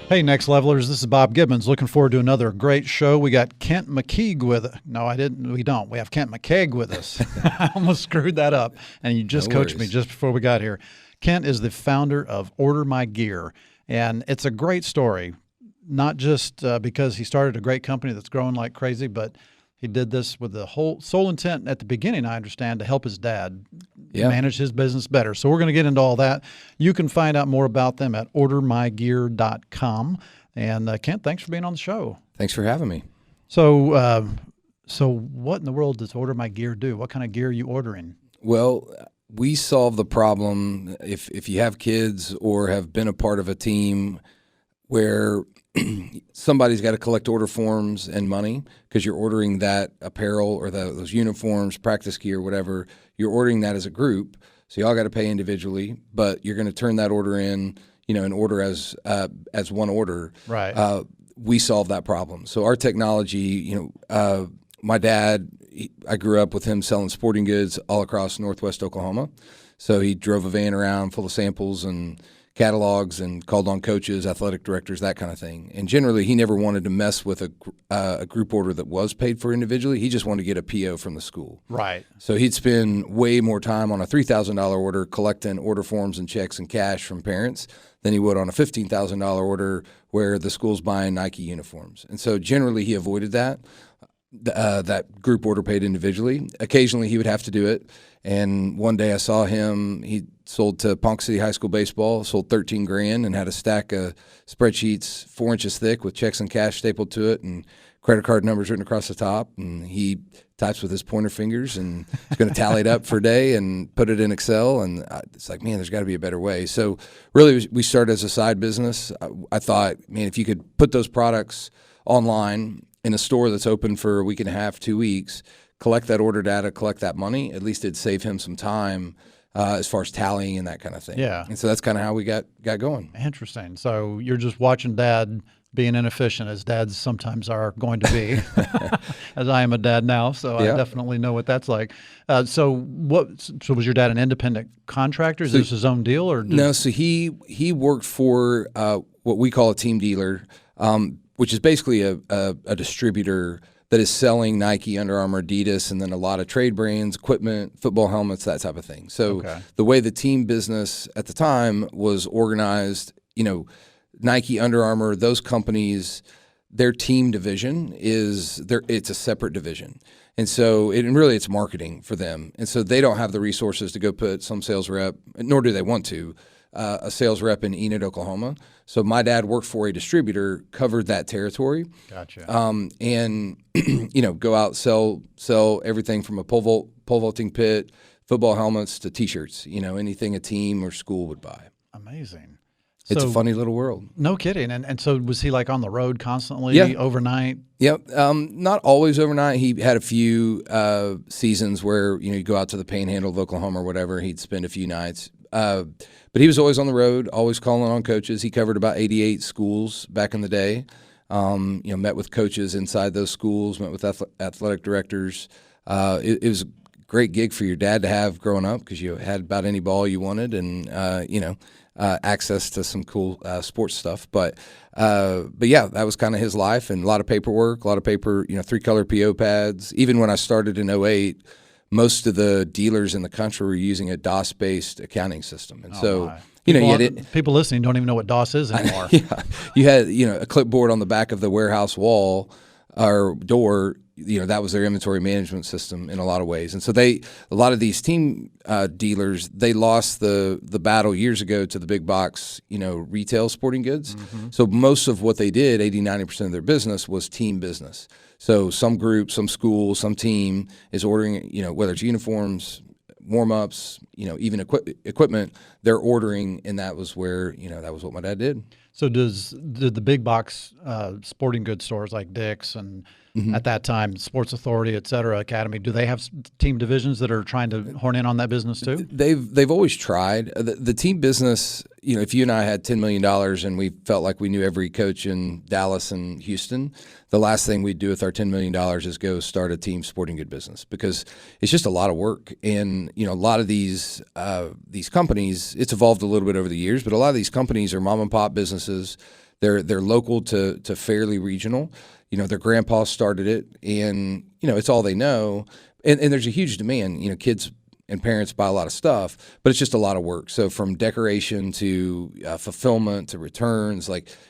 Hey, Next Levelers, this is Bob Gibbons. Looking forward to another great show. We got Kent McKeaigg with us. No, I didn't. We don't. We have Kent McKeaigg with us. I almost screwed that up, and you just coached me just before we got here. Kent is the founder of Order My Gear, and it's a great story, not just because he started a great company that's growing like crazy, but he did this with the whole sole intent at the beginning, I understand, to help his dad manage his business better. So we're going to get into all that. You can find out more about them at ordermygear.com. And Kent, thanks for being on the show. Thanks for having me. So, what in the world does Order My Gear do? What kind of gear are you ordering? Well, we solve the problem if you have kids or have been a part of a team where somebody's got to collect order forms and money because you're ordering that apparel or those uniforms, practice gear, whatever. You're ordering that as a group, so you all got to pay individually, but you're going to turn that order in, an order as one order. Right. We solve that problem. So our technology, my dad, I grew up with him selling sporting goods all across northwest Oklahoma. So he drove a van around full of samples and catalogs and called on coaches, athletic directors, that kind of thing. And generally, he never wanted to mess with a group order that was paid for individually. He just wanted to get a PO from the school. Right. So he'd spend way more time on a $3,000 order collecting order forms and checks and cash from parents than he would on a $15,000 order where the school's buying Nike uniforms. And so generally, he avoided that. That group order paid individually. Occasionally, he would have to do it. And one day I saw him, he sold to Ponca City High School baseball, sold $13,000 and had a stack of spreadsheets 4 inches thick with checks and cash stapled to it and credit card numbers written across the top. And he types with his pointer fingers and he's going to tally it up for a day and put it in Excel. And it's like, man, there's got to be a better way. So really we started as a side business. I thought, man, if you could put those products online in a store that's open for a week and a half, 2 weeks, collect that order data, collect that money, at least it'd save him some time as far as tallying and that kind of thing. Yeah. And so that's kind of how we got going. Interesting. So you're just watching Dad being inefficient, as dads sometimes are going to be, as I am a dad now, so I definitely know what that's like. So was your dad an independent contractor? Is this his own deal? No, so he worked for what we call a team dealer, which is basically a distributor that is selling Nike, Under Armour, Adidas, and then a lot of trade brands, equipment, football helmets, that type of thing. So the way the team business at the time was organized, Nike, Under Armour, those companies, their team division it's a separate division. And so it's marketing for them. And so they don't have the resources to go put some sales rep, nor do they want to, a sales rep in Enid, Oklahoma. So my dad worked for a distributor, covered that territory. Gotcha. And go out, sell everything from a pole vaulting pit, football helmets to T-shirts. Anything a team or school would buy. Amazing. It's a funny little world. No kidding. And so was he like on the road constantly, overnight? Yep. Not always overnight. He had a few seasons where you go out to the Panhandle of Oklahoma or whatever. He'd spend a few nights. But he was always on the road, always calling on coaches. He covered about 88 schools back in the day. Met with coaches inside those schools, met with athletic directors. It was a great gig for your dad to have growing up because you had about any ball you wanted and, access to some cool sports stuff. But yeah, that was kind of his life and a lot of paperwork, a lot of paper, 3-color PO pads. Even when I started in 2008, most of the dealers in the country were using a DOS-based accounting system. And people listening don't even know what DOS is anymore. You had, a clipboard on the back of the warehouse wall or door. That was their inventory management system in a lot of ways. And so a lot of these team dealers, they lost the battle years ago to the big box, retail sporting goods. Mm-hmm. So most of what they did, 80-90% of their business was team business. So some group, some school, some team is ordering, whether it's uniforms, warm-ups, even equipment, they're ordering, and that was where, that was what my dad did. So did the big box sporting goods stores like Dick's and at that time Sports Authority, et cetera, Academy, do they have team divisions that are trying to horn in on that business too? They've always tried. The team business, if you and I had $10 million and we felt like we knew every coach in Dallas and Houston, the last thing we'd do with our $10 million is go start a team sporting good business because it's just a lot of work. And, a lot of these companies, it's evolved a little bit over the years, but a lot of these companies are mom and pop businesses. They're local to fairly regional. Their grandpa started it, and it's all they know. And there's a huge demand. Kids and parents buy a lot of stuff, but it's just a lot of work. So from decoration to fulfillment to returns,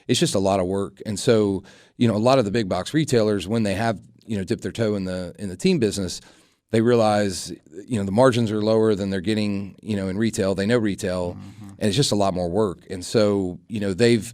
it's just a lot of work. And so a lot of the big box retailers, when they have dipped their toe in the team business, they realize the margins are lower than they're getting in retail. They know retail, and it's just a lot more work. And so they've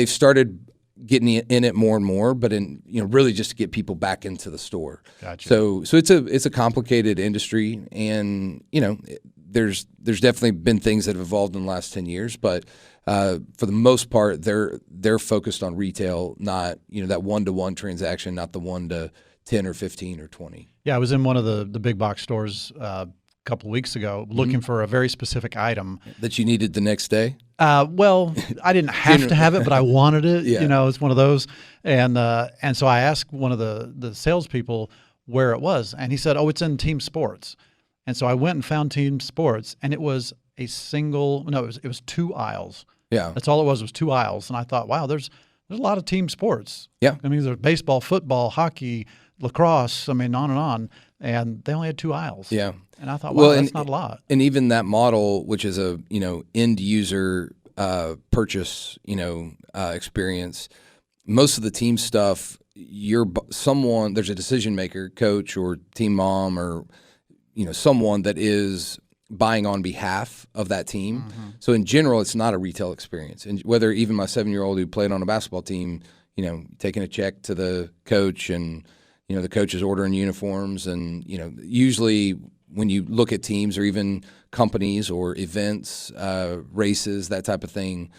started getting in it more and more, but really just to get people back into the store. Gotcha. So it's a complicated industry, and there's definitely been things that have evolved in the last 10 years, but for the most part, they're focused on retail, not that 1-to-1 transaction, not the 1 to 10 or 15 or 20. Yeah, I was in one of the big box stores a couple of weeks ago looking for a very specific item that you needed the next day. Well, I didn't have to have it, but I wanted it. Yeah. It's one of those, and so I asked one of the salespeople where it was, and he said, "Oh, it's in team sports." And so I went and found team sports, and it was it was 2 aisles. Yeah, that's all it was 2 aisles, and I thought, wow, there's a lot of team sports. Yeah, I mean, there's baseball, football, hockey, lacrosse. I mean, on, and they only had 2 aisles. Yeah. And I thought, wow, that's not a lot. And even that model, which is a end user purchase experience, most of the team stuff, there's a decision maker, coach or team mom or someone that is buying on behalf of that team. Mm-hmm. So in general, it's not a retail experience. And whether even my 7-year-old who played on a basketball team, taking a check to the coach and the coach is ordering uniforms, and usually when you look at teams or even companies or events, races, that type of thing,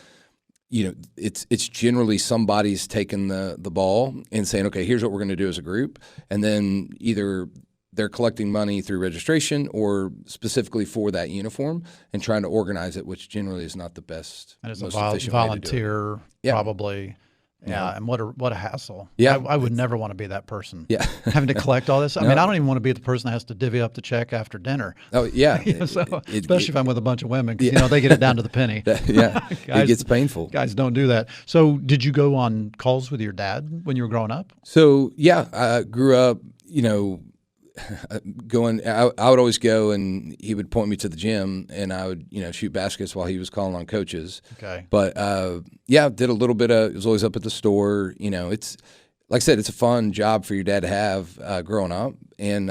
it's generally somebody's taking the ball and saying, okay, here's what we're going to do as a group. And then either they're collecting money through registration or specifically for that uniform and trying to organize it, which generally is not the best, and it's most a efficient way to do it. volunteer, probably. Yeah, and what a hassle. Yeah, I would never want to be that person. Yeah, having to collect all this. I mean, I don't even want to be the person that has to divvy up the check after dinner. Oh yeah, Especially if I'm with a bunch of women, because they get it down to the penny. Yeah, guys, it gets painful. Guys don't do that. So, did you go on calls with your dad when you were growing up? So yeah, I grew up, going. I would always go, and he would point me to the gym, and I would, shoot baskets while he was calling on coaches. Okay. But did a little bit of. It was always up at the store. It's like I said, it's a fun job for your dad to have growing up, and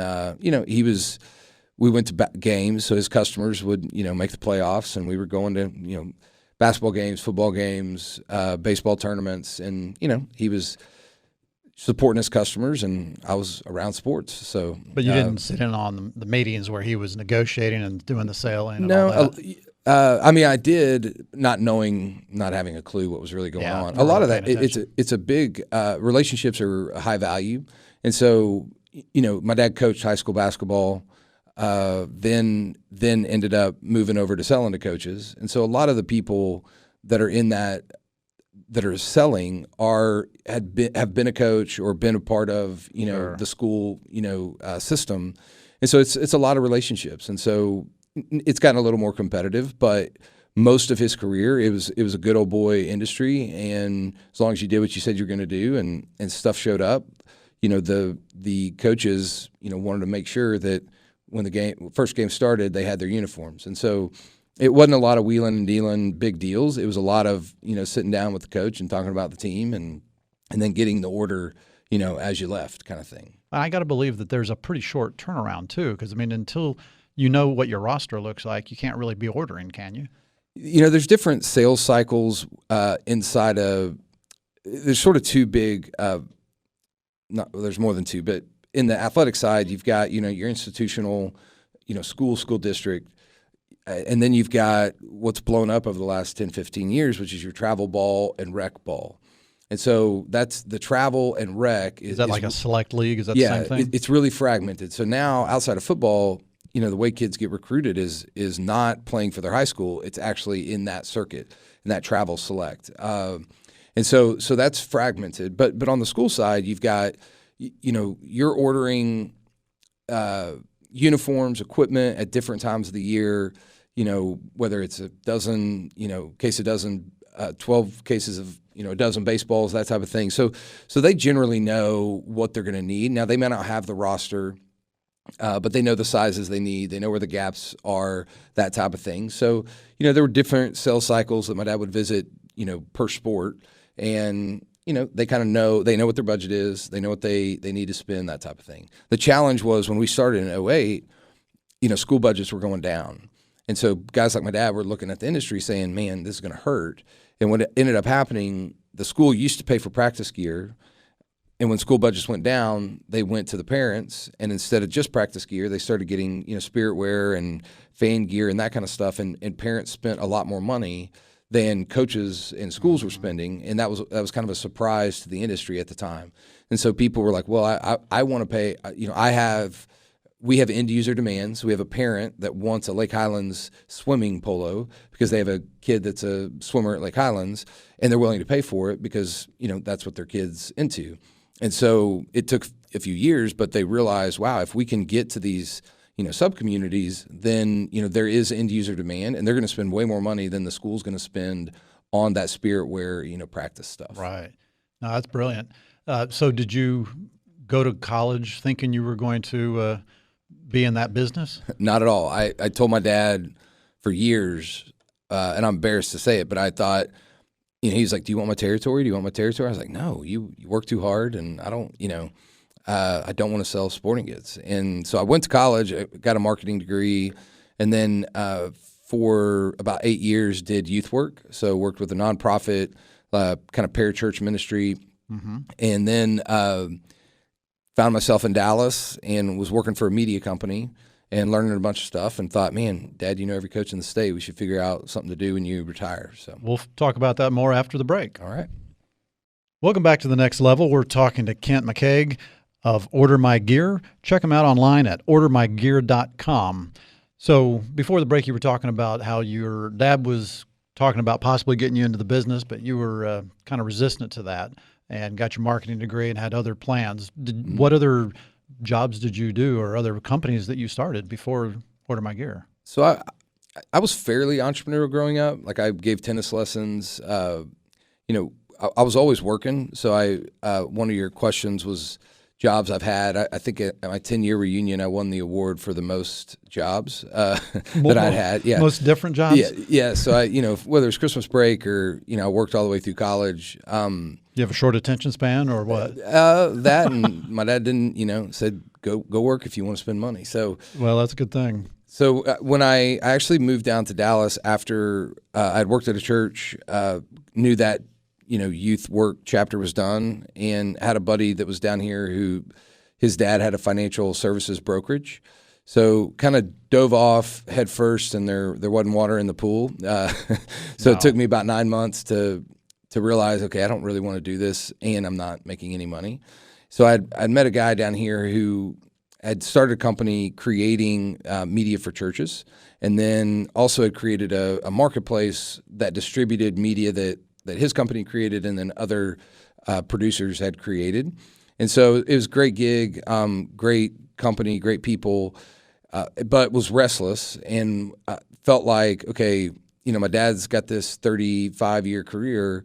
we went to games, so his customers would make the playoffs, and we were going to basketball games, football games, baseball tournaments, and he was supporting his customers, and I was around sports. So, but you didn't sit in on the meetings where he was negotiating and doing the selling. And no, all that? I mean, I did, not having a clue what was really going on. A lot of that, it's a big relationships are a high value, and so my dad coached high school basketball. Then ended up moving over to selling to coaches, and so a lot of the people that are in that are selling have been a coach or been a part of the school system, and so it's a lot of relationships, and so it's gotten a little more competitive. But most of his career, it was a good old boy industry, and as long as you did what you said you're going to do, and stuff showed up, the coaches wanted to make sure that when the first game started, they had their uniforms, and so. It wasn't a lot of wheeling and dealing big deals. It was a lot of, sitting down with the coach and talking about the team and then getting the order, as you left kind of thing. I got to believe that there's a pretty short turnaround too, because I mean, until you know what your roster looks like, you can't really be ordering, can you? There's different sales cycles inside of. There's sort of two big. There's more than two, but in the athletic side, you've got your institutional, school district. And then you've got what's blown up over the last 10, 15 years, which is your travel ball and rec ball. And so that's the travel and rec. Is that like a select league? Is that the same thing? It's really fragmented. So now outside of football, the way kids get recruited is not playing for their high school. It's actually in that circuit, in that travel select. And so that's fragmented. But on the school side, you've got, you're ordering uniforms, equipment at different times of the year. Whether it's a dozen 12 cases of, a dozen baseballs, that type of thing. So they generally know what they're going to need. Now, they may not have the roster, but they know the sizes they need. They know where the gaps are, that type of thing. So, there were different sales cycles that my dad would visit, per sport. And, they kind of know, they know what their budget is. They know what they need to spend, that type of thing. The challenge was when we started in 2008, school budgets were going down. And so guys like my dad were looking at the industry saying, man, this is going to hurt. And what ended up happening, the school used to pay for practice gear. And when school budgets went down, they went to the parents. And instead of just practice gear, they started getting, spirit wear and fan gear and that kind of stuff. And parents spent a lot more money than coaches and schools were spending. And that was kind of a surprise to the industry at the time. And so people were like, well, I want to pay, we have end user demands. We have a parent that wants a Lake Highlands swimming polo because they have a kid that's a swimmer at Lake Highlands, and they're willing to pay for it because, that's what their kid's into. And so it took a few years, but they realized, wow, if we can get to these, sub-communities, then, there is end user demand, and they're going to spend way more money than the school's going to spend on that spirit wear, practice stuff. Right. No, that's brilliant. So did you go to college thinking you were going to be in that business? Not at all. I told my dad for years, and I'm embarrassed to say it, but I thought, he's like, do you want my territory? Do you want my territory? I was like, no, you work too hard, and I don't, I don't want to sell sporting goods. And so I went to college, I got a marketing degree, and then for about 8 years did youth work. So worked with a nonprofit, kind of parachurch ministry, and then found myself in Dallas and was working for a media company and learning a bunch of stuff and thought, man, Dad, every coach in the state, we should figure out something to do when you retire. So we'll talk about that more after the break. All right. Welcome back to The Next Level. We're talking to Kent McKeaigg of Order My Gear. Check him out online at ordermygear.com. So before the break, you were talking about how your dad was talking about possibly getting you into the business, but you were kind of resistant to that and got your marketing degree and had other plans. What other jobs did you do or other companies that you started before Order My Gear? So I was fairly entrepreneurial growing up. Like I gave tennis lessons. I was always working. So one of your questions was jobs I've had. I think at my 10-year reunion, I won the award for the most jobs that I'd had. Yeah, most different jobs. Yeah. So whether it's Christmas break or I worked all the way through college. You have a short attention span or what? That and my dad didn't, said go work if you want to spend money. So well, that's a good thing. So when I actually moved down to Dallas after I'd worked at a church, knew that youth work chapter was done, and had a buddy that was down here who his dad had a financial services brokerage. So kind of dove off head first, and there wasn't water in the pool. It took me about 9 months to realize, okay, I don't really want to do this, and I'm not making any money. So I'd met a guy down here who had started a company creating media for churches, and then also had created a marketplace that distributed media that his company created and then other producers had created. And so it was a great gig, great company, great people, but was restless and felt like, okay, my dad's got this 35-year career.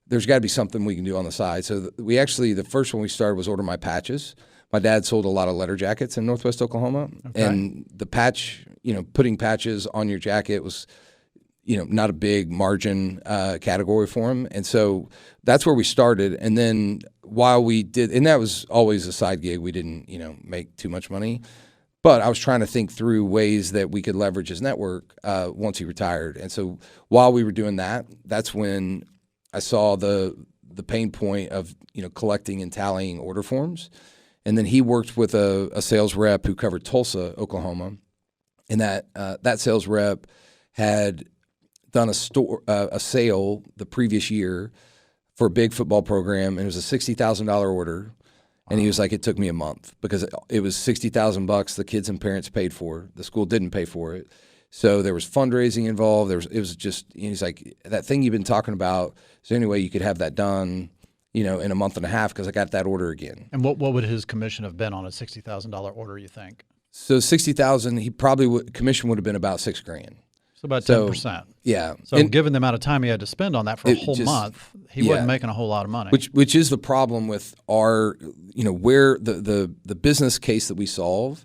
There's got to be something we can do on the side. So the first one we started was Order My Patches. My dad sold a lot of letter jackets in Northwest Oklahoma. Okay. And the patch, putting patches on your jacket was not a big margin category for him. And so that's where we started. And then while we did, and that was always a side gig, we didn't, make too much money. But I was trying to think through ways that we could leverage his network once he retired. And so while we were doing that, that's when I saw the pain point of, collecting and tallying order forms. And then he worked with a sales rep who covered Tulsa, Oklahoma. And that sales rep had done a sale the previous year for a big football program, and it was a $60,000 order. And he was like, it took me a month because it was $60,000 the kids and parents paid for. The school didn't pay for it. So there was fundraising involved. It was just, he's like, that thing you've been talking about, is there any way you could have that done, in a month and a half, because I got that order again. And what would his commission have been on a $60,000 order, you think? So $60,000, he probably commission would have been about $6,000. So about 10%. Yeah. So given the amount of time he had to spend on that for a whole month, he wasn't making a whole lot of money. Which is the problem with our, where the business case that we solve.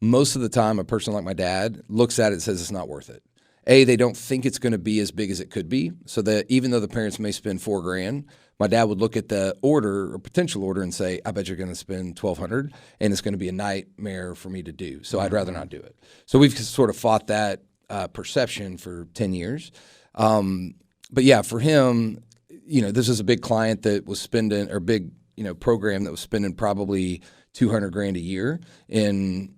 Most of the time, a person like my dad looks at it and says it's not worth it. They don't think it's going to be as big as it could be. So that even though the parents may spend $4,000, my dad would look at the order or potential order and say, I bet you're going to spend $1,200 and it's going to be a nightmare for me to do. So I'd rather not do it. So we've sort of fought that perception for 10 years. But yeah, for him, this is a big client that was spending, or big, program that was spending probably $200,000 a year in,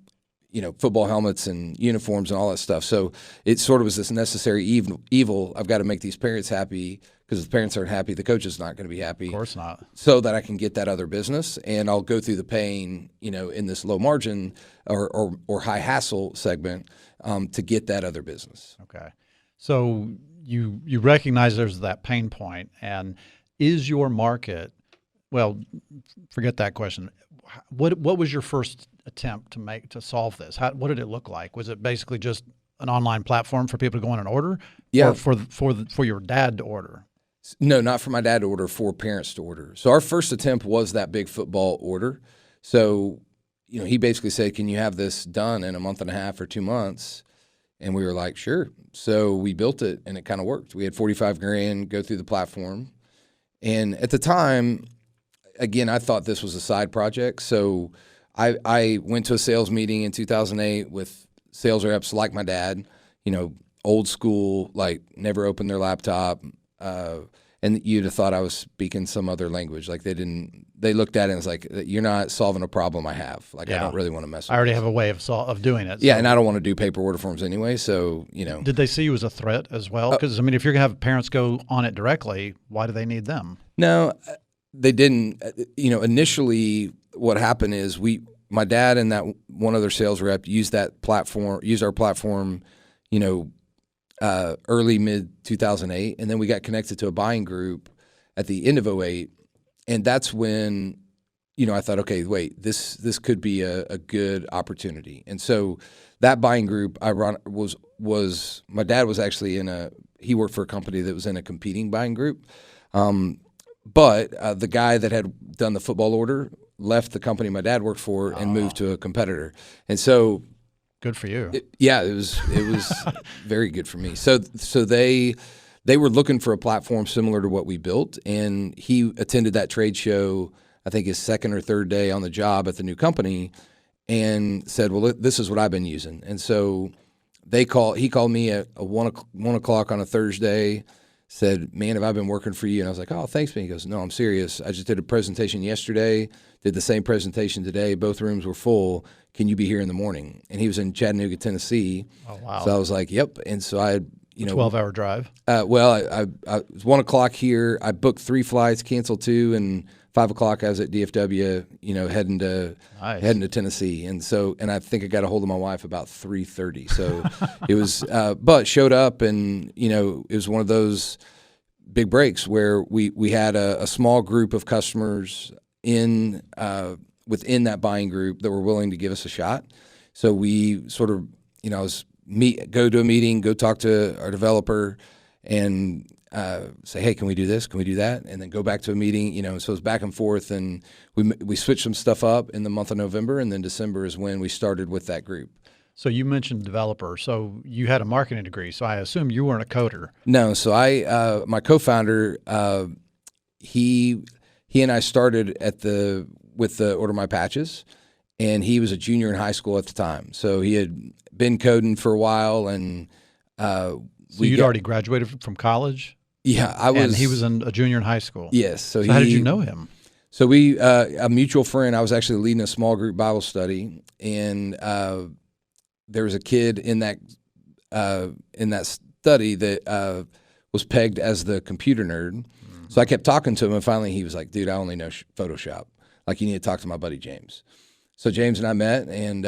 football helmets and uniforms and all that stuff. So it sort of was this necessary evil. I've got to make these parents happy, because if the parents aren't happy, the coach is not going to be happy. Of course not. So that I can get that other business, and I'll go through the pain, in this low margin or high hassle segment to get that other business. Okay. So you recognize there's that pain point, and is your market, well, forget that question. What was your first attempt to solve this? What did it look like? Was it basically just an online platform for people to go in and order? Yeah. Or for your dad to order? No, not for my dad to order, for parents to order. So our first attempt was that big football order. So, he basically said, can you have this done in a month and a half or 2 months? And we were like, sure. So we built it, and it kind of worked. We had $45,000 go through the platform. And at the time, again, I thought this was a side project. So I went to a sales meeting in 2008 with sales reps like my dad, old school, like never opened their laptop. And you'd have thought I was speaking some other language. Like they looked at it and was like, you're not solving a problem I have. Like, I don't really want to mess with it. I already have a way of doing it. Yeah, and I don't want to do paper order forms anyway. So, Did they see you as a threat as well? Because, if you're going to have parents go on it directly, why do they need them? No, they didn't. Initially what happened is my dad and that one other sales rep used our platform, early mid 2008, and then we got connected to a buying group at the end of 2008, and that's when I thought, okay, wait, this could be a good opportunity. And so that buying group was my dad was actually he worked for a company that was in a competing buying group, but the guy that had done the football order left the company my dad worked for and moved to a competitor, and so. Good for you. It was very good for me. So they were looking for a platform similar to what we built, and he attended that trade show, I think his second or third day on the job at the new company, and said, well, this is what I've been using. And so he called me at 1 o'clock on a Thursday, said, man, have I been working for you? And I was like, oh, thanks, man. He goes, no, I'm serious. I just did a presentation yesterday, did the same presentation today. Both rooms were full. Can you be here in the morning? And he was in Chattanooga, Tennessee. Oh, wow. So I was like, yep. And so I, 12-hour drive. I it was 1 o'clock here. I booked 3 flights, canceled 2, and 5 o'clock I was at DFW, heading to Tennessee. And so, and I think I got a hold of my wife about 3:30. So it was, but showed up, and it was one of those big breaks where we had a small group of customers within that buying group that were willing to give us a shot. So we sort of, go to a meeting, go talk to our developer, and say, hey, can we do this? Can we do that? And then go back to a meeting, so it's back and forth. And we switched some stuff up in the month of November, and then December is when we started with that group. So you mentioned developer. So you had a marketing degree. So I assume you weren't a coder. No. So my co-founder, he and I started with the Order My Patches, and he was a junior in high school at the time. So he had been coding for a while, and so you'd already graduated from college? Yeah, I was. And he was a junior in high school. Yes. So how did you know him? So we a mutual friend. I was actually leading a small group Bible study, and there was a kid in that study that was pegged as the computer nerd. Mm-hmm. So I kept talking to him, and finally he was like, "Dude, I only know Photoshop. Like, you need to talk to my buddy James." So James and I met, and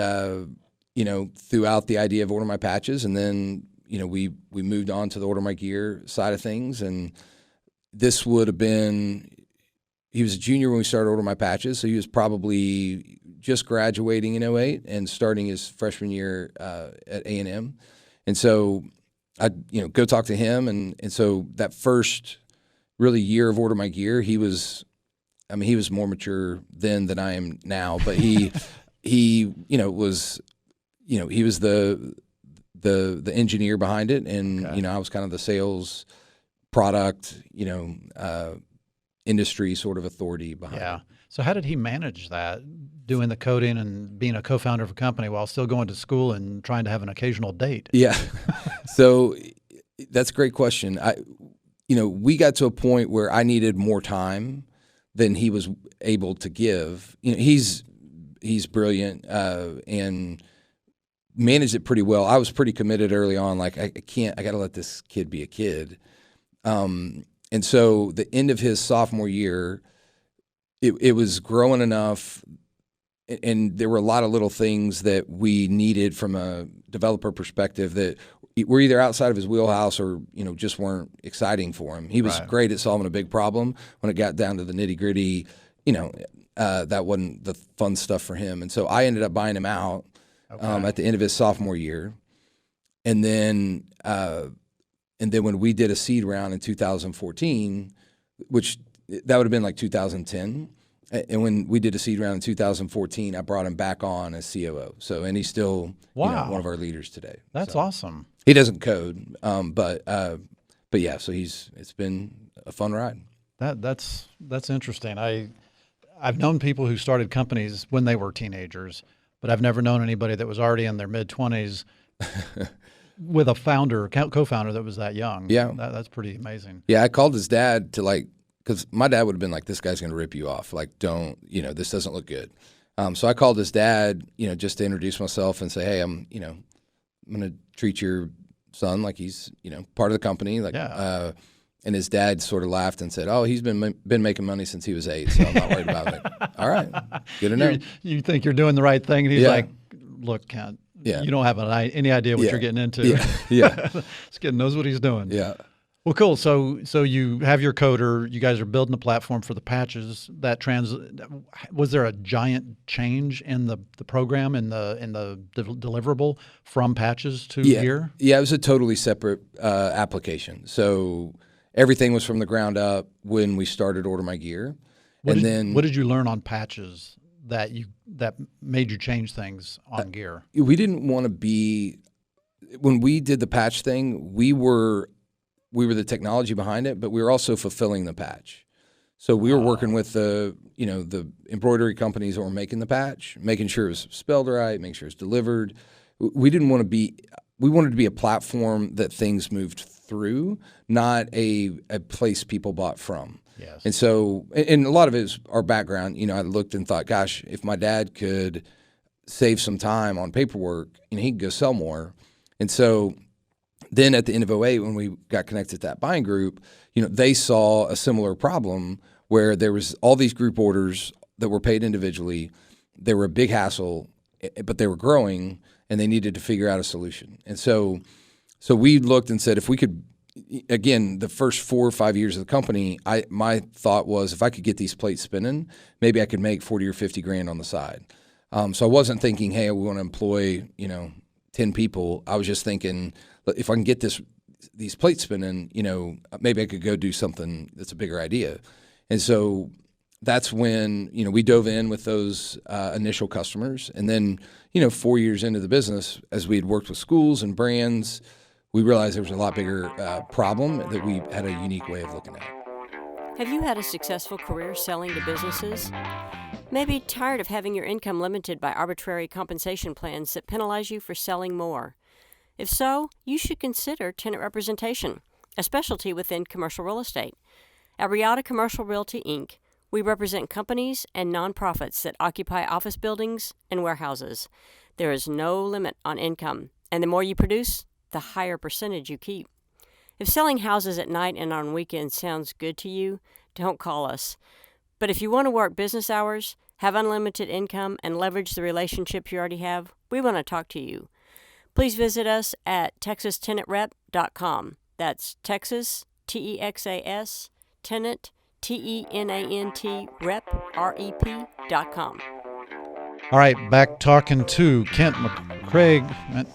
threw out the idea of Order My Patches, and then we moved on to the Order My Gear side of things. And this would have been, he was a junior when we started Order My Patches, so he was probably just graduating in 2008 and starting his freshman year at A&M. And so I'd, go talk to him. And so that first really year of Order My Gear, he was more mature then than I am now, but he was the engineer behind it. And, Okay. I was kind of the sales product, industry sort of authority behind it. So how did he manage that, doing the coding and being a co-founder of a company while still going to school and trying to have an occasional date? Yeah. So that's a great question. We got to a point where I needed more time than he was able to give. He's brilliant and managed it pretty well. I was pretty committed early on. Like I got to let this kid be a kid. And so the end of his sophomore year, it was growing enough, and there were a lot of little things that we needed from a developer perspective that were either outside of his wheelhouse or, just weren't exciting for him. He was great at solving a big problem. When it got down to the nitty gritty, that wasn't the fun stuff for him. And so I ended up buying him out at the end of his sophomore year. And then when we did a seed round in 2014, which that would have been like 2010. And when we did a seed round in 2014, I brought him back on as COO. And he's still one of our leaders today. That's awesome. He doesn't code, but yeah. So it's been a fun ride. That's interesting. I've known people who started companies when they were teenagers, but I've never known anybody that was already in their mid-20s with a co-founder that was that young. Yeah, that's pretty amazing. Yeah, I called his dad to because my dad would have been like, this guy's going to rip you off. Like, don't, this doesn't look good. So I called his dad, just to introduce myself and say, hey, I'm going to treat your son like he's, part of the company. And his dad sort of laughed and said, oh, he's been making money since he was 8, so I'm not worried about it. All right, good to know. You think you're doing the right thing, and he's like, look, Kent, you don't have any idea what you're getting into. Yeah. This kid knows what he's doing. Yeah. Well, cool. So you have your coder. You guys are building a platform for the patches. Was there a giant change in the program in the deliverable from patches to Gear? Yeah, it was a totally separate application. So everything was from the ground up when we started Order My Gear. What did you learn on patches that made you change things on Gear? We didn't want to be, when we did the patch thing, we were the technology behind it, but we were also fulfilling the patch. So we were working with the embroidery companies that were making the patch, making sure it was spelled right, making sure it's delivered. We wanted to be a platform that things moved through, not a place people bought from. Yes. And so, and a lot of it is our background. I looked and thought, gosh, if my dad could save some time on paperwork, he could go sell more. And so then at the end of 2008, when we got connected to that buying group, they saw a similar problem where there was all these group orders that were paid individually. They were a big hassle, but they were growing, and they needed to figure out a solution. And so we looked and said, if we could, again, the first 4 or 5 years of the company, my thought was, if I could get these plates spinning, maybe I could make 40 or 50 grand on the side. So I wasn't thinking, hey, we want to employ 10 people. I was just thinking, if I can get these plates spinning, maybe I could go do something that's a bigger idea. And so that's when, we dove in with those initial customers. And then, 4 years into the business, as we had worked with schools and brands, we realized there was a lot bigger problem that we had a unique way of looking at. Have you had a successful career selling to businesses? Maybe tired of having your income limited by arbitrary compensation plans that penalize you for selling more. If so, you should consider tenant representation, a specialty within commercial real estate. At Riata Commercial Realty, Inc., we represent companies and nonprofits that occupy office buildings and warehouses. There is no limit on income, and the more you produce, the higher percentage you keep. If selling houses at night and on weekends sounds good to you, don't call us. But if you want to work business hours, have unlimited income, and leverage the relationships you already have, we want to talk to you. Please visit us at texastenantrep.com. That's Texas, Texas, tenant, TENANT, rep.com. All right, back talking to Kent McKeaigg.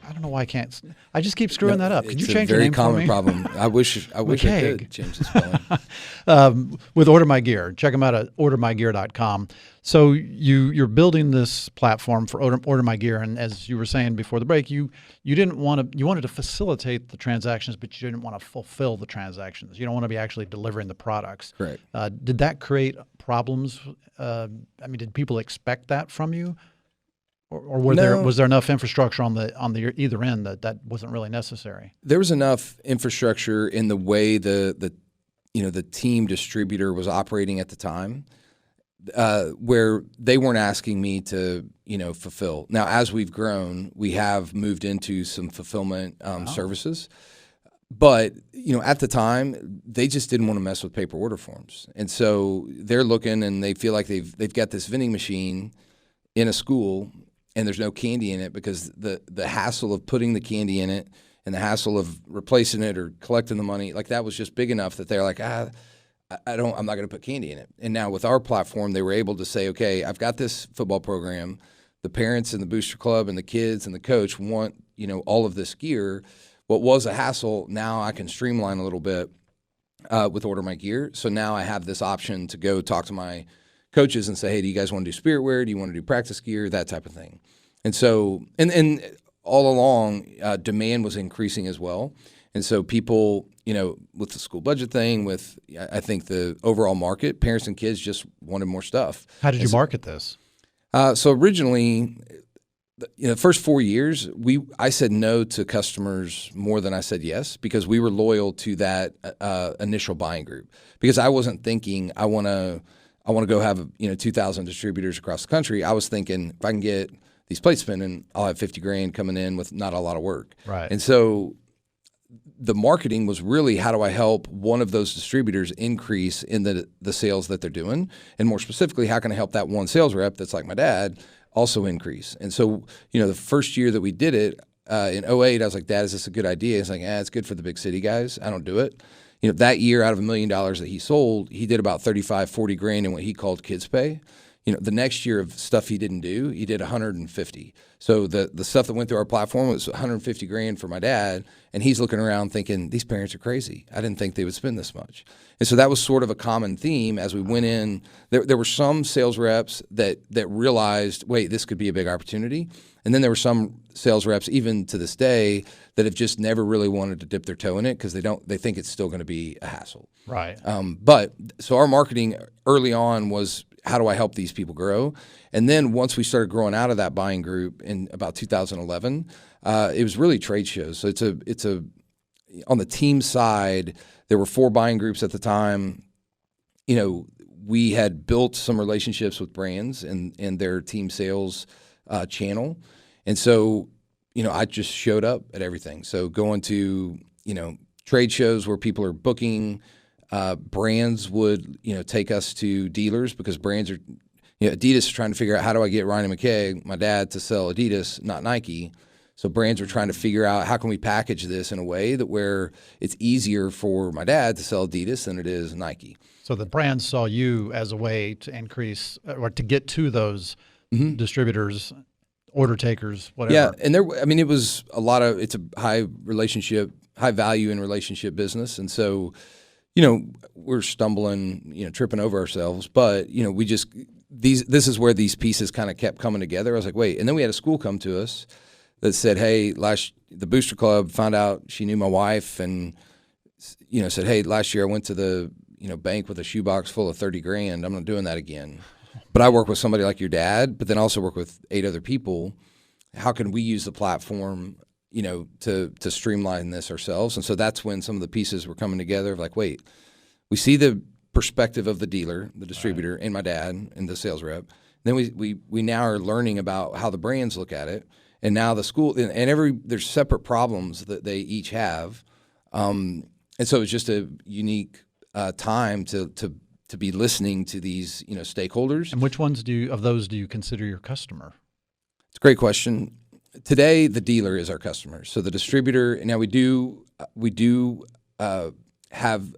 I don't know why I can't. I just keep screwing that up. Could you change your your name for me? It's a very common problem. I wish I could change the spelling. With Order My Gear. Check them out at ordermygear.com. So you're building this platform for Order My Gear, and as you were saying before the break, you wanted to facilitate the transactions, but you didn't want to fulfill the transactions. You don't want to be actually delivering the products. Correct. Did that create problems? Did people expect that from you? Or was there enough infrastructure on the either end that wasn't really necessary? There was enough infrastructure in the way the team distributor was operating at the time, where they weren't asking me to fulfill. Now, as we've grown, we have moved into some fulfillment services, but at the time they just didn't want to mess with paper order forms, and so they're looking and they feel like they've got this vending machine in a school. And there's no candy in it because the hassle of putting the candy in it and the hassle of replacing it or collecting the money, like that was just big enough that they're like, I'm not going to put candy in it. And now with our platform, they were able to say, okay, I've got this football program. The parents and the booster club and the kids and the coach want, all of this gear. What was a hassle, now I can streamline a little bit with Order My Gear. So now I have this option to go talk to my coaches and say, hey, do you guys want to do spirit wear? Do you want to do practice gear? That type of thing. And so, and all along, demand was increasing as well. And so people, with the school budget thing, I think the overall market, parents and kids just wanted more stuff. How did you market this? So originally, the first 4 years, I said no to customers more than I said yes, because we were loyal to that initial buying group. Because I wasn't thinking I want to go have 2,000 distributors across the country. I was thinking if I can get these plates spinning, I'll have $50,000 coming in with not a lot of work. Right. And so the marketing was really, how do I help one of those distributors increase in the sales that they're doing, and more specifically, how can I help that one sales rep that's like my dad also increase? And so the first year that we did it in 2008, I was like, Dad, is this a good idea? He's like, it's good for the big city guys. I don't do it. That year, out of $1 million that he sold, he did about $35,000-$40,000 in what he called kids pay. The next year of stuff he didn't do, he did $150,000. So the stuff that went through our platform was $150,000 for my dad, and he's looking around thinking, these parents are crazy. I didn't think they would spend this much. And so that was sort of a common theme as we went in. There were some sales reps that realized, wait, this could be a big opportunity. And then there were some sales reps, even to this day, that have just never really wanted to dip their toe in it because they think it's still going to be a hassle. Right. But so our marketing early on was, how do I help these people grow? And then once we started growing out of that buying group in about 2011, it was really trade shows. So it's on the team side, there were 4 buying groups at the time. We had built some relationships with brands and their team sales channel. And so, I just showed up at everything. So going to, trade shows where people are booking, brands would, take us to dealers because brands are, Adidas is trying to figure out, how do I get Ryan McKeaigg, my dad, to sell Adidas, not Nike? So brands are trying to figure out, how can we package this in a way that where it's easier for my dad to sell Adidas than it is Nike. So the brands saw you as a way to increase or to get to those distributors, order takers, whatever. Yeah, and it was it's a high value in relationship business. And so, we're stumbling, tripping over ourselves, but, this is where these pieces kind of kept coming together. I was like, wait, and then we had a school come to us that said, hey, the Booster Club found out she knew my wife and, said, hey, last year I went to the, bank with a shoebox full of $30,000. I'm not doing that again. But I work with somebody like your dad, but then also work with 8 other people. How can we use the platform, to streamline this ourselves? And so that's when some of the pieces were coming together of like, wait, we see the perspective of the dealer, the distributor, and my dad and the sales rep. Then we now are learning about how the brands look at it. And now the school and there's separate problems that they each have. And so it's just a unique time to be listening to these, stakeholders. And which ones of those do you consider your customer? It's a great question. Today, the dealer is our customer. So the distributor. Now we do have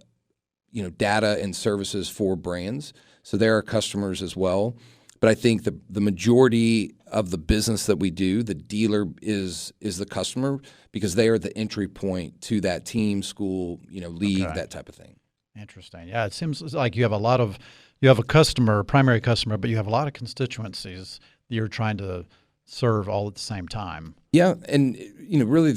data and services for brands. So they're our customers as well. But I think the majority of the business that we do, the dealer is the customer because they are the entry point to that team, school, league, that type of thing. Interesting. Yeah, it seems like you have a customer, primary customer, but you have a lot of constituencies that you're trying to serve all at the same time. Yeah, and really,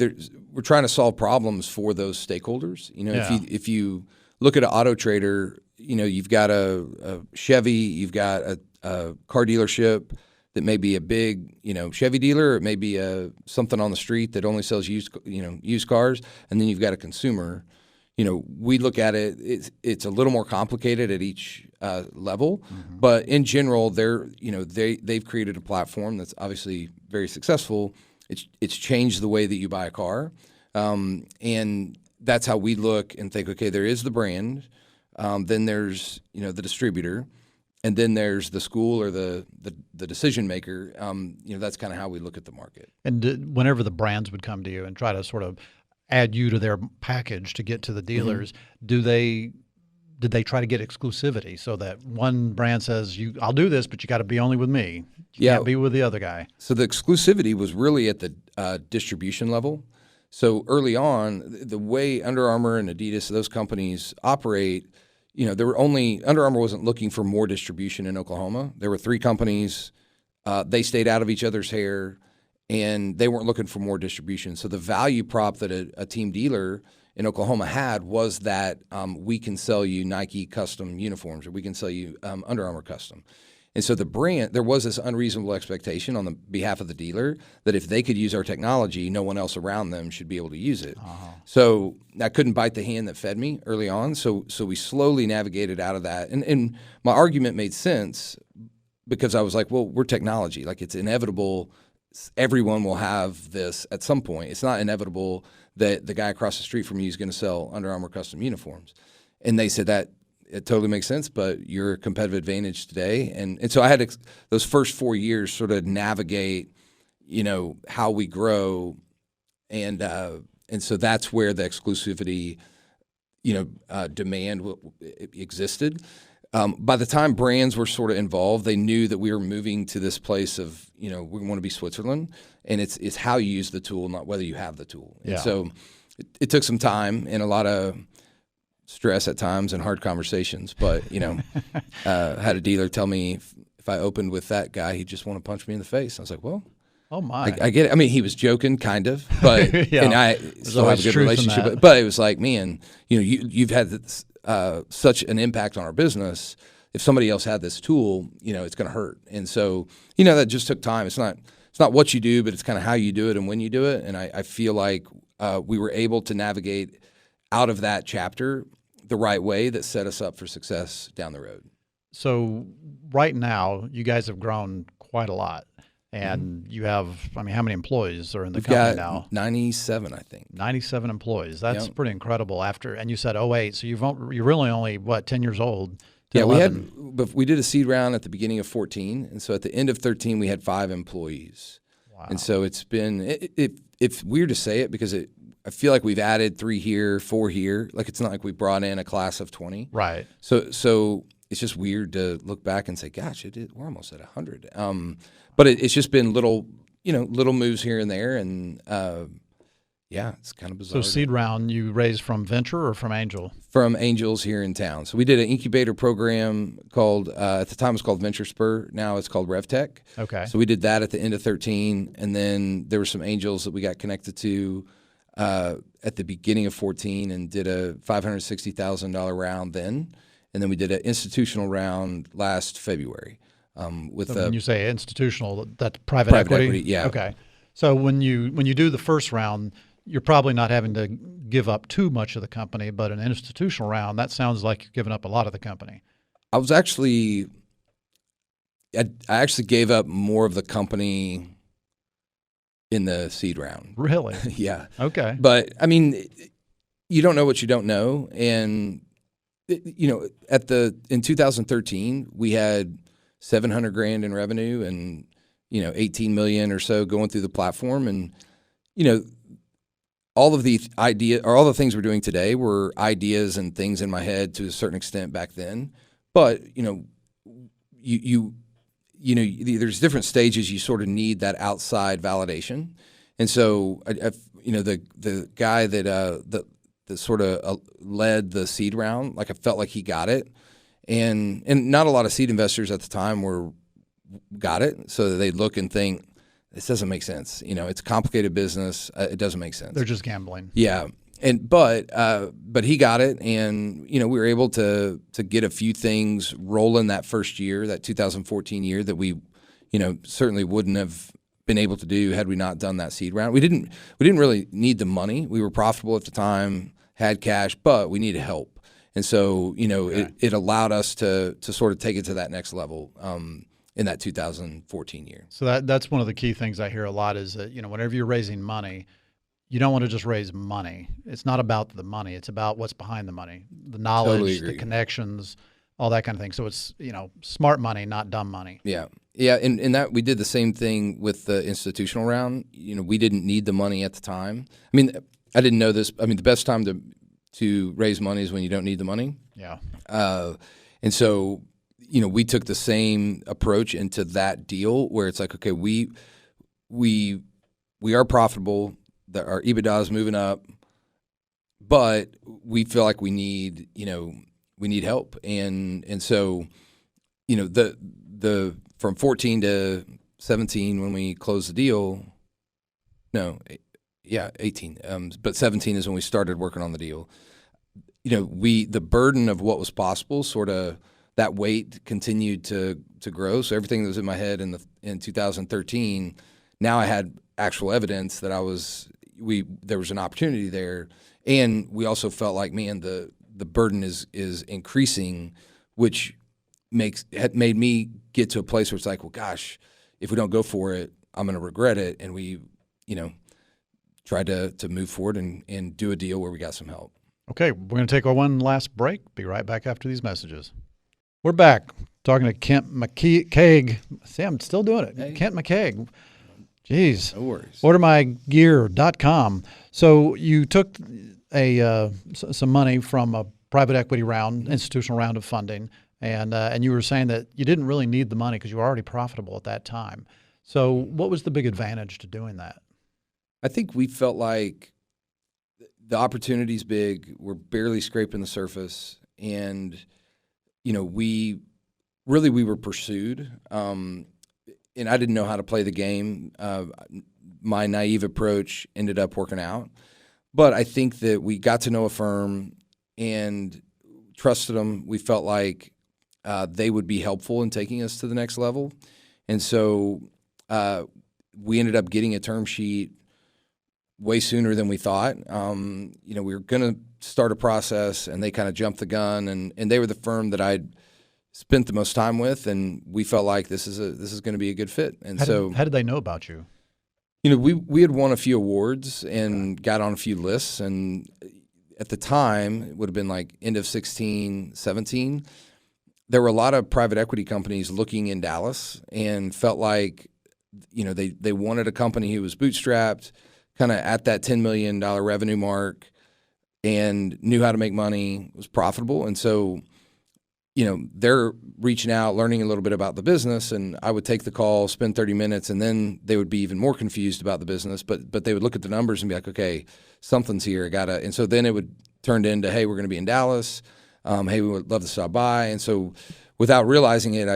we're trying to solve problems for those stakeholders. If you look at an auto trader, you've got a Chevy, you've got a car dealership that may be a big, Chevy dealer, or it may be something on the street that only sells used cars, and then you've got a consumer. We look at it; it's a little more complicated at each level, but in general, they've created a platform that's obviously very successful. It's changed the way that you buy a car, and that's how we look and think. Okay, there is the brand, then there's the distributor, and then there's the school or the decision maker. That's kind of how we look at the market. And whenever the brands would come to you and try to sort of add you to their package to get to the dealers, did they try to get exclusivity so that one brand says, I'll do this, but you got to be only with me. You can't be with the other guy. So the exclusivity was really at the distribution level. So early on, the way Under Armour and Adidas, those companies operate, Under Armour wasn't looking for more distribution in Oklahoma. There were 3 companies. They stayed out of each other's hair, and they weren't looking for more distribution. So the value prop that a team dealer in Oklahoma had was that we can sell you Nike custom uniforms, or we can sell you Under Armour custom. And so there was this unreasonable expectation on the behalf of the dealer that if they could use our technology, no one else around them should be able to use it. So I couldn't bite the hand that fed me early on. So we slowly navigated out of that. And my argument made sense because I was like, well, we're technology. Like, it's inevitable. Everyone will have this at some point. It's not inevitable that the guy across the street from you is going to sell Under Armour custom uniforms. And they said that it totally makes sense, but you're a competitive advantage today. And so I had those first 4 years sort of navigate, how we grow. And so that's where the exclusivity, demand existed. By the time brands were sort of involved, they knew that we were moving to this place of, we want to be Switzerland, and it's how you use the tool, not whether you have the tool. Yeah. And so it took some time and a lot of stress at times and hard conversations, but, had a dealer tell me if I opened with that guy, he'd just want to punch me in the face. I was like, well, oh my, I get it. I mean, he was joking kind of, but, and I still have a good relationship, but it was like, man, you've had this, such an impact on our business. If somebody else had this tool, it's going to hurt. And so, that just took time. It's not what you do, but it's kind of how you do it and when you do it. And I feel like we were able to navigate out of that chapter the right way that set us up for success down the road. So right now, you guys have grown quite a lot. And you have, how many employees are in the company now? 97, I think. 97 employees. That's pretty incredible. And you said 08, so you're really only, 10 years old? Yeah, we did a seed round at the beginning of 14, and so at the end of 13, we had 5 employees. Wow. And so it's been, it's weird to say it because I feel like we've added 3 here, 4 here. Like, it's not like we brought in a class of 20. Right. So it's just weird to look back and say, gosh, we're almost at 100. But it's just been little moves here and there, and it's kind of bizarre. So seed round you raised from venture or from angel? From angels here in town. So we did an incubator program called at the time it was called Venture Spur. Now it's called RevTech. Okay. So we did that at the end of 13, and then there were some angels that we got connected to at the beginning of 14, and did a $560,000 round then, and then we did an institutional round last February. When you say institutional, that's private equity? Yeah. Okay. So when you do the first round, you're probably not having to give up too much of the company, but an institutional round, that sounds like you're giving up a lot of the company. I actually gave up more of the company in the seed round. Really? Yeah. Okay. But I mean, you don't know what you don't know, and in 2013 we had $700,000 in revenue and 18 million or so going through the platform, and all of the ideas or all the things we're doing today were ideas and things in my head to a certain extent back then. But you there's different stages you sort of need that outside validation. And so, the guy that sort of led the seed round, like I felt like he got it. And not a lot of seed investors at the time got it. So they'd look and think, this doesn't make sense. It's a complicated business. It doesn't make sense. They're just gambling. Yeah. But he got it, and we were able to get a few things rolling that first year, that 2014 year, that we certainly wouldn't have been able to do had we not done that seed round. We didn't really need the money. We were profitable at the time, had cash, but we needed help, and so it allowed us to sort of take it to that next level in that 2014 year. So that's one of the key things I hear a lot is that whenever you're raising money, you don't want to just raise money. It's not about the money. It's about what's behind the money, the knowledge, Totally agree. The connections, all that kind of thing. So it's, smart money, not dumb money. Yeah. Yeah. And that we did the same thing with the institutional round. We didn't need the money at the time. I mean, I didn't know this. I mean, the best time to raise money is when you don't need the money. Yeah. And so, we took the same approach into that deal where it's like, okay, we are profitable. Our EBITDA is moving up, but we feel like we need help, and so, the from 14 to 17 when we closed the deal, 18, but 17 is when we started working on the deal. The burden of what was possible, sort of that weight continued to grow. So everything that was in my head in 2013, now I had actual evidence that there was an opportunity there, and we also felt like, man, the burden is increasing, which had made me get to a place where it's like, well, gosh, if we don't go for it, I'm going to regret it. And we, tried to move forward and do a deal where we got some help. Okay, we're going to take our one last break. Be right back after these messages. We're back talking to Kent McKeaigg. See, I'm still doing it. Hey. Kent McKeaigg. Jeez. No worries. OrderMyGear.com. So you took some money from a private equity round, institutional round of funding, and you were saying that you didn't really need the money because you were already profitable at that time. So what was the big advantage to doing that? I think we felt like the opportunity's big. We're barely scraping the surface, and we were pursued. And I didn't know how to play the game. My naive approach ended up working out. But I think that we got to know a firm and trusted them. We felt like they would be helpful in taking us to the next level. And so we ended up getting a term sheet way sooner than we thought. We were going to start a process, and they kind of jumped the gun. And they were the firm that I'd spent the most time with, and we felt like this is going to be a good fit. And how did they know about you? We had won a few awards and got on a few lists, and at the time it would have been like end of 16, 17. There were a lot of private equity companies looking in Dallas and felt like they wanted a company who was bootstrapped, kind of at that $10 million revenue mark, and knew how to make money, was profitable, and so. They're reaching out, learning a little bit about the business, and I would take the call, spend 30 minutes, and then they would be even more confused about the business. But they would look at the numbers and be like, okay, something's here. And so then it would turn into, hey, we're going to be in Dallas. Hey, we would love to stop by. And so without realizing it,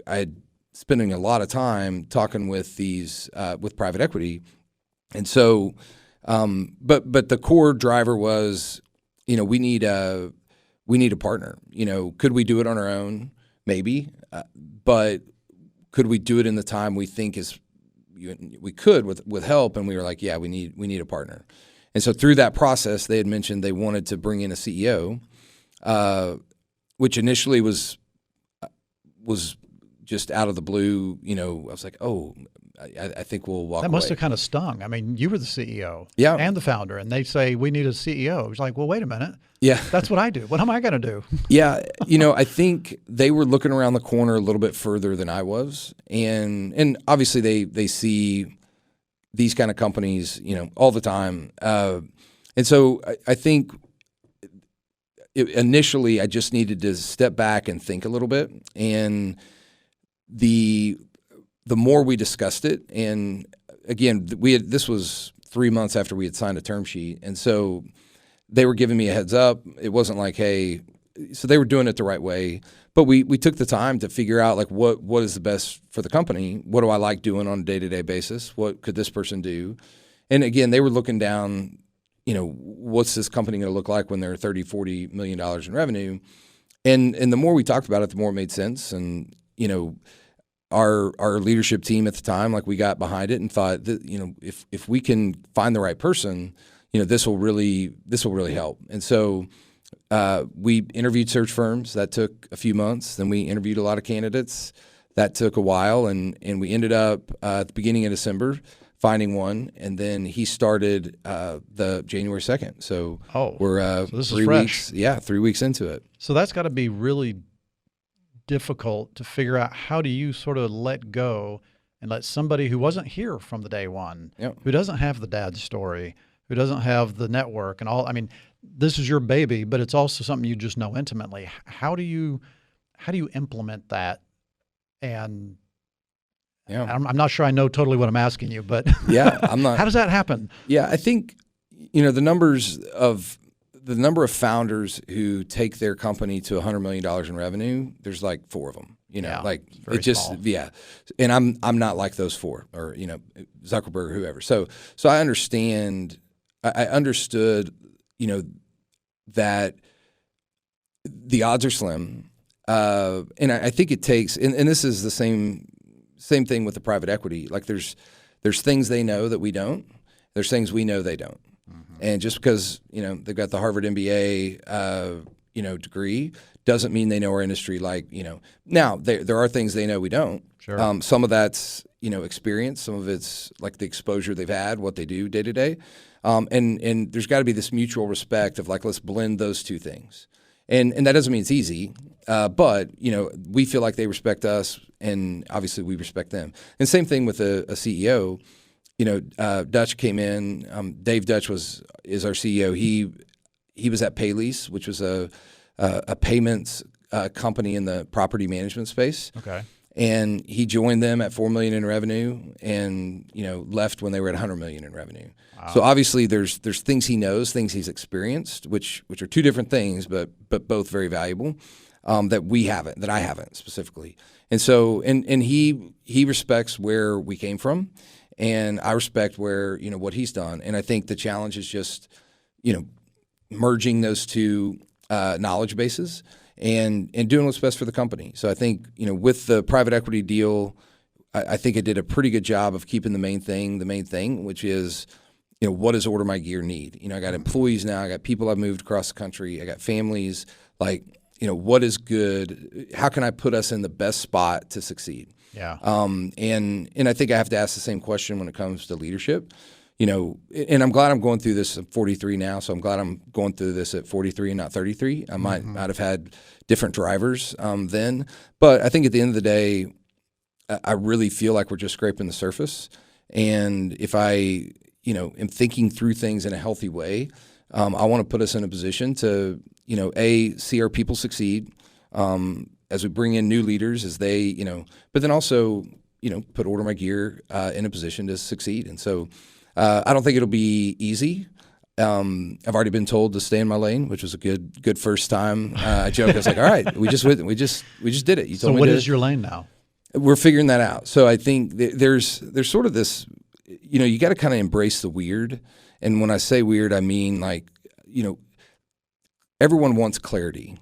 I had spending a lot of time talking with these with private equity. And so, but the core driver was, we need a partner. Could we do it on our own? Maybe. But could we do it in the time we think we could with help? And we were like, yeah, we need a partner. And so through that process, they had mentioned they wanted to bring in a CEO, which initially was just out of the blue. I was like, oh, I think we'll walk away. That must have kind of stung. I mean, you were the CEO and the founder, and they say, we need a CEO. It's like, well, wait a minute. Yeah. That's what I do. What am I going to do? Yeah. I think they were looking around the corner a little bit further than I was. And obviously they see these kind of companies, all the time. And so I think initially I just needed to step back and think a little bit. And the more we discussed it, and again, this was 3 months after we had signed a term sheet, and so they were giving me a heads up. It wasn't like, hey, so they were doing it the right way. But we took the time to figure out like what is the best for the company. What do I like doing on a day-to-day basis? What could this person do? And again, they were looking down, what's this company going to look like when they're $30-40 million in revenue? And the more we talked about it, the more it made sense. And, our leadership team at the time, like we got behind it and thought that, if we can find the right person, this will really help. And so we interviewed search firms. That took a few months. Then we interviewed a lot of candidates. That took a while, and we ended up at the beginning of December finding one, and then he started the January 2nd. So we're so this 3 is fresh. weeks. Yeah, 3 weeks into it. So that's got to be really difficult to figure out. How do you sort of let go and let somebody who wasn't here from the day one, who doesn't have the dad story, who doesn't have the network and all, I mean, this is your baby, but it's also something you just know intimately. How do you implement that? And I'm not sure I know totally what I'm asking you, but I'm not. How does that happen? Yeah, I think the number of founders who take their company to $100 million in revenue. There's like 4 of them. It just small. And I'm not like those 4 or Zuckerberg or whoever. So I understand. I understood. That the odds are slim. And I think it takes, and this is the same thing with the private equity. Like there's things they know that we don't. There's things we know they don't. Mm-hmm. And just because, they've got the Harvard MBA, degree doesn't mean they know our industry. Now there are things they know we don't. Sure. Some of that's, experience. Some of it's like the exposure they've had, what they do day to day. And there's got to be this mutual respect of let's blend those two things. And that doesn't mean it's easy, but we feel like they respect us, and obviously we respect them. And same thing with a CEO. Dutch came in. Dave Dutch is our CEO. He was at Paylease, which was a payments company in the property management space. Okay. And he joined them at $4 million in revenue, and left when they were at $100 million in revenue. Wow. So obviously, there's things he knows, things he's experienced, which are 2 different things, but both very valuable, that I haven't specifically. And so and he respects where we came from, and I respect where what he's done. And I think the challenge is just merging those 2 knowledge bases. And doing what's best for the company. So I think, with the private equity deal, I think it did a pretty good job of keeping the main thing, which is, what does Order My Gear need? I got employees now. I got people I've moved across the country. I got families. What is good? How can I put us in the best spot to succeed? Yeah. And I think I have to ask the same question when it comes to leadership. And I'm glad I'm going through this. I'm 43 now, so I'm glad I'm going through this at 43 and not 33. I might have had different drivers then, but I think at the end of the day, I really feel like we're just scraping the surface. And if I, am thinking through things in a healthy way, I want to put us in a position to, see our people succeed as we bring in new leaders, as they, but then also, put Order My Gear in a position to succeed. And so. I don't think it'll be easy. I've already been told to stay in my lane, which was a good first time. I joke. I was like, all right, we just did it. You told me. So what is your lane now? We're figuring that out. So I think there's sort of this, you got to kind of embrace the weird. And when I say weird, I mean everyone wants clarity,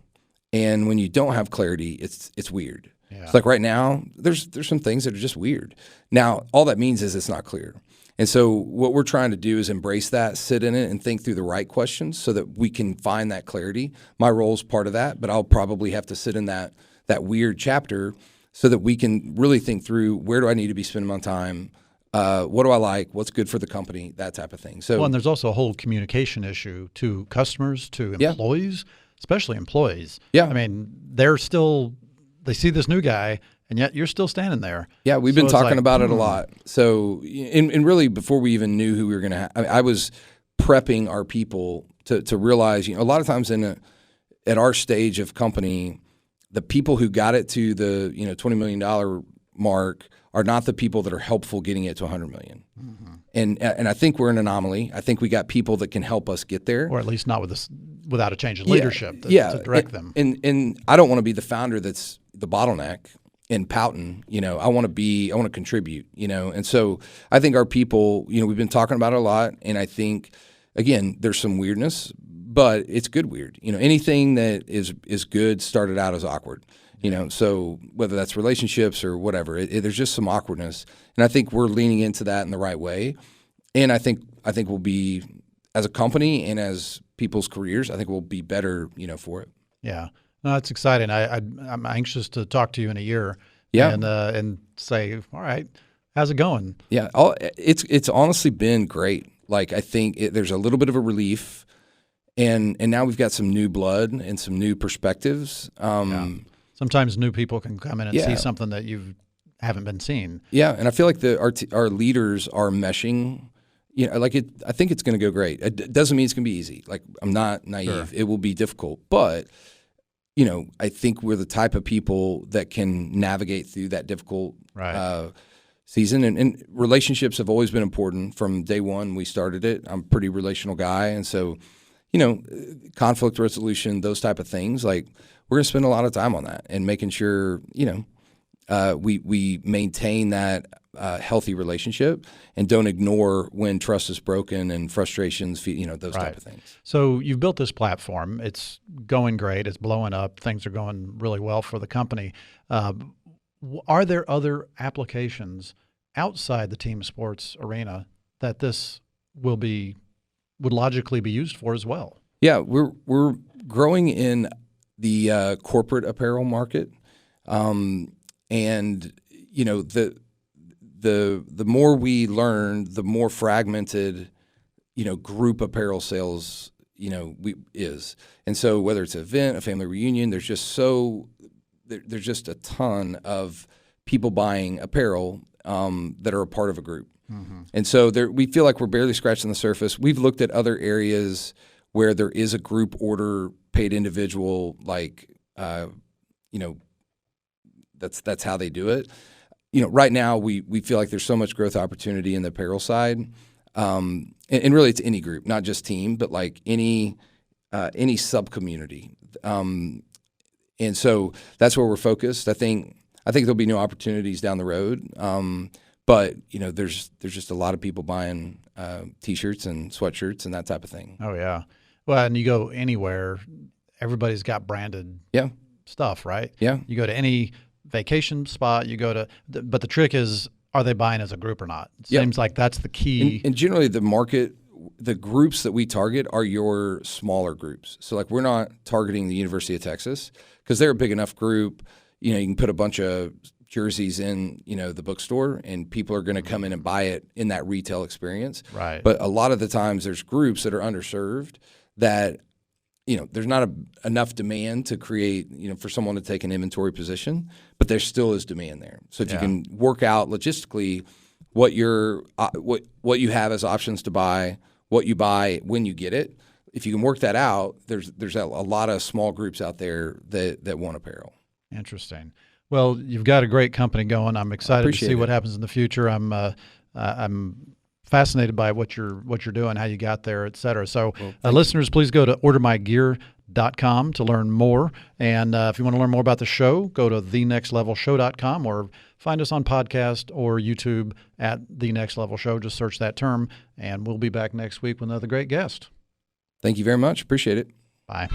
and when you don't have clarity, it's weird. Yeah. It's like right now, there's some things that are just weird. Now, all that means is it's not clear. And so what we're trying to do is embrace that, sit in it, and think through the right questions so that we can find that clarity. My role is part of that, but I'll probably have to sit in that weird chapter so that we can really think through, where do I need to be spending my time? What do I like? What's good for the company? That type of thing. So, and there's also a whole communication issue to customers, to employees, especially employees. Yeah. I mean, they see this new guy, and yet you're still standing there. Yeah, we've been talking about it a lot. So, and really, before we even knew who we were going to have, I was prepping our people to realize, a lot of times at our stage of company, the people who got it to the $20 million mark are not the people that are helpful getting it to 100 million. And I think we're an anomaly. I think we got people that can help us get there. Or at least not without a change in leadership to direct them. And I don't want to be the founder that's the bottleneck and pouting. I want to contribute, And so I think our people, we've been talking about it a lot. And I think, again, there's some weirdness, but it's good weird. Anything that is good started out as awkward. So whether that's relationships or whatever, there's just some awkwardness, and I think we're leaning into that in the right way. And I think we'll be, as a company and as people's careers, I think we'll be better, for it. Yeah, no, it's exciting. I'm anxious to talk to you in a year. Yeah, and say, all right, how's it going? Yeah, it's honestly been great. Like I think there's a little bit of a relief, and now we've got some new blood and some new perspectives. Sometimes new people can come in and see something that you haven't been seeing. Yeah, and I feel like our leaders are meshing. I think it's going to go great. It doesn't mean it's going to be easy. Like, I'm not naive. Sure. It will be difficult, but I think we're the type of people that can navigate through that difficult season. And relationships have always been important from day one we started it. I'm a pretty relational guy, and so conflict resolution, those type of things, like, we're going to spend a lot of time on that and making sure, we maintain that healthy relationship and don't ignore when trust is broken and frustrations, those type of things. So you've built this platform. It's going great. It's blowing up. Things are going really well for the company. Are there other applications outside the team sports arena that this would logically be used for as well? Yeah, we're growing in the corporate apparel market, and the more we learn, the more fragmented group apparel sales is. And so whether it's an event, a family reunion, there's just a ton of people buying apparel that are a part of a group. Mm-hmm. And so we feel like we're barely scratching the surface. We've looked at other areas where there is a group order paid individual, like, that's how they do it. Right now we feel like there's so much growth opportunity in the apparel side. And really it's any group, not just team, but like any sub-community. And so that's where we're focused. I think there'll be new opportunities down the road. But there's just a lot of people buying T-shirts and sweatshirts and that type of thing. Oh yeah. Well, and you go anywhere, everybody's got branded stuff, right? Yeah. You go to any vacation spot, but the trick is, are they buying as a group or not? It seems like that's the key. And generally the market, the groups that we target are your smaller groups. So like, we're not targeting the University of Texas because they're a big enough group. You can put a bunch of jerseys in, the bookstore, and people are going to come in and buy it in that retail experience. Right. But a lot of the times there's groups that are underserved that, there's not enough demand to create, for someone to take an inventory position, but there still is demand there. So if you can work out logistically what what you have as options to buy, what you buy when you get it, if you can work that out, there's a lot of small groups out there that want apparel. Interesting. Well, you've got a great company going. I'm excited to see what happens in the future. I'm fascinated by what you're doing, how you got there, et cetera. So listeners, please go to ordermygear.com to learn more. And if you want to learn more about the show, go to thenextlevelshow.com or find us on podcast or YouTube at The Next Level Show. Just search that term, and we'll be back next week with another great guest. Thank you very much. Appreciate it. Bye.